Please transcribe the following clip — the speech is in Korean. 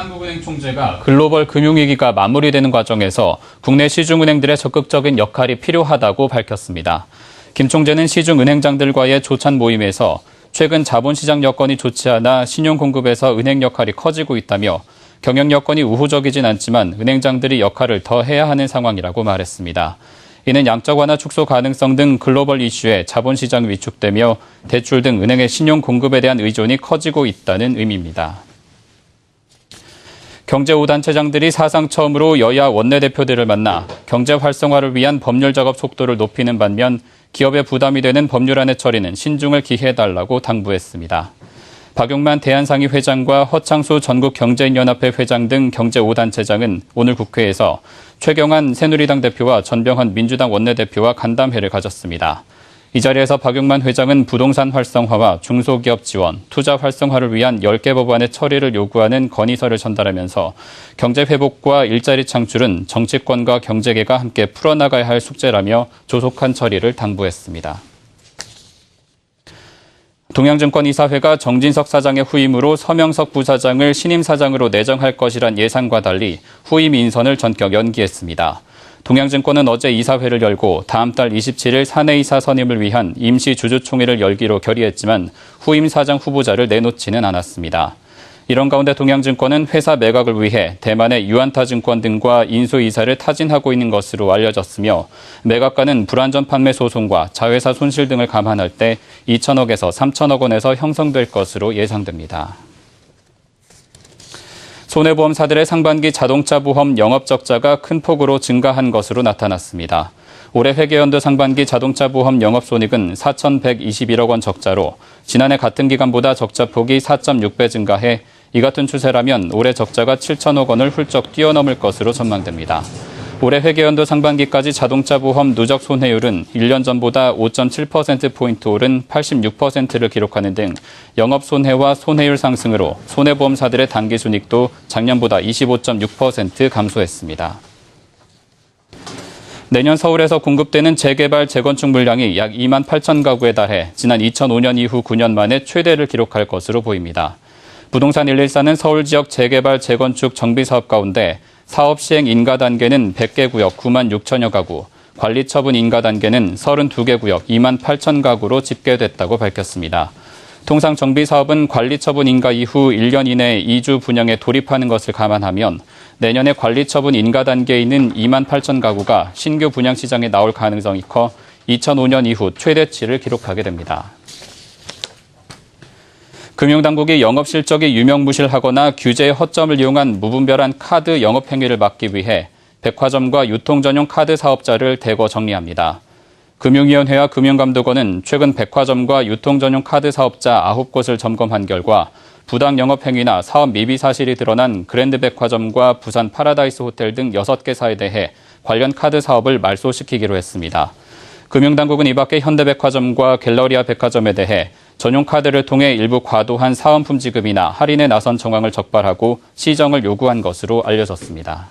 한국은행 총재가 글로벌 금융위기가 마무리되는 과정에서 국내 시중은행들의 적극적인 역할이 필요하다고 밝혔습니다. 김 총재는 시중은행장들과의 조찬 모임에서 최근 자본시장 여건이 좋지 않아 신용공급에서 은행 역할이 커지고 있다며 경영 여건이 우호적이진 않지만 은행장들이 역할을 더 해야 하는 상황이라고 말했습니다. 이는 양적 완화 축소 가능성 등 글로벌 이슈에 자본시장이 위축되며 대출 등 은행의 신용 공급에 대한 의존이 커지고 있다는 의미입니다. 경제 5단체장들이 사상 처음으로 여야 원내대표들을 만나 경제 활성화를 위한 법률 작업 속도를 높이는 반면 기업에 부담이 되는 법률안의 처리는 신중을 기해달라고 당부했습니다. 박용만 대한상의 회장과 허창수 전국경제인연합회 회장 등 경제 5단체장은 오늘 국회에서 최경환 새누리당 대표와 전병헌 민주당 원내대표와 간담회를 가졌습니다. 이 자리에서 박용만 회장은 부동산 활성화와 중소기업 지원, 투자 활성화를 위한 10개 법안의 처리를 요구하는 건의서를 전달하면서 경제 회복과 일자리 창출은 정치권과 경제계가 함께 풀어나가야 할 숙제라며 조속한 처리를 당부했습니다. 동양증권 이사회가 정진석 사장의 후임으로 서명석 부사장을 신임 사장으로 내정할 것이란 예상과 달리 후임 인선을 전격 연기했습니다. 동양증권은 어제 이사회를 열고 다음 달 27일 사내이사 선임을 위한 임시 주주총회를 열기로 결의했지만 후임 사장 후보자를 내놓지는 않았습니다. 이런 가운데 동양증권은 회사 매각을 위해 대만의 유안타증권 등과 인수이사를 타진하고 있는 것으로 알려졌으며 매각가는 불안전 판매 소송과 자회사 손실 등을 감안할 때 2천억에서 3천억 원에서 형성될 것으로 예상됩니다. 손해보험사들의 상반기 자동차 보험 영업 적자가 큰 폭으로 증가한 것으로 나타났습니다. 올해 회계연도 상반기 자동차 보험 영업손익은 4,121억 원 적자로 지난해 같은 기간보다 적자폭이 4.6배 증가해 이 같은 추세라면 올해 적자가 7천억 원을 훌쩍 뛰어넘을 것으로 전망됩니다. 올해 회계연도 상반기까지 자동차 보험 누적 손해율은 1년 전보다 5.7%포인트 오른 86%를 기록하는 등 영업 손해와 손해율 상승으로 손해보험사들의 당기순이익도 작년보다 25.6% 감소했습니다. 내년 서울에서 공급되는 재개발, 재건축 물량이 약 2만 8천 가구에 달해 지난 2005년 이후 9년 만에 최대를 기록할 것으로 보입니다. 부동산 114는 서울 지역 재개발, 재건축 정비 사업 가운데 사업 시행 인가 단계는 100개 구역 9만 6천여 가구, 관리 처분 인가 단계는 32개 구역 2만 8천 가구로 집계됐다고 밝혔습니다. 통상 정비 사업은 관리 처분 인가 이후 1년 이내에 2주 분양에 돌입하는 것을 감안하면 내년에 관리 처분 인가 단계에 있는 2만 8천 가구가 신규 분양 시장에 나올 가능성이 커 2005년 이후 최대치를 기록하게 됩니다. 금융당국이 영업 실적이 유명무실하거나 규제의 허점을 이용한 무분별한 카드 영업 행위를 막기 위해 백화점과 유통 전용 카드 사업자를 대거 정리합니다. 금융위원회와 금융감독원은 최근 백화점과 유통 전용 카드 사업자 9곳을 점검한 결과 부당 영업 행위나 사업 미비 사실이 드러난 그랜드백화점과 부산 파라다이스 호텔 등 6개사에 대해 관련 카드 사업을 말소시키기로 했습니다. 금융당국은 이 밖에 현대백화점과 갤러리아 백화점에 대해 전용 카드를 통해 일부 과도한 사은품 지급이나 할인에 나선 정황을 적발하고 시정을 요구한 것으로 알려졌습니다.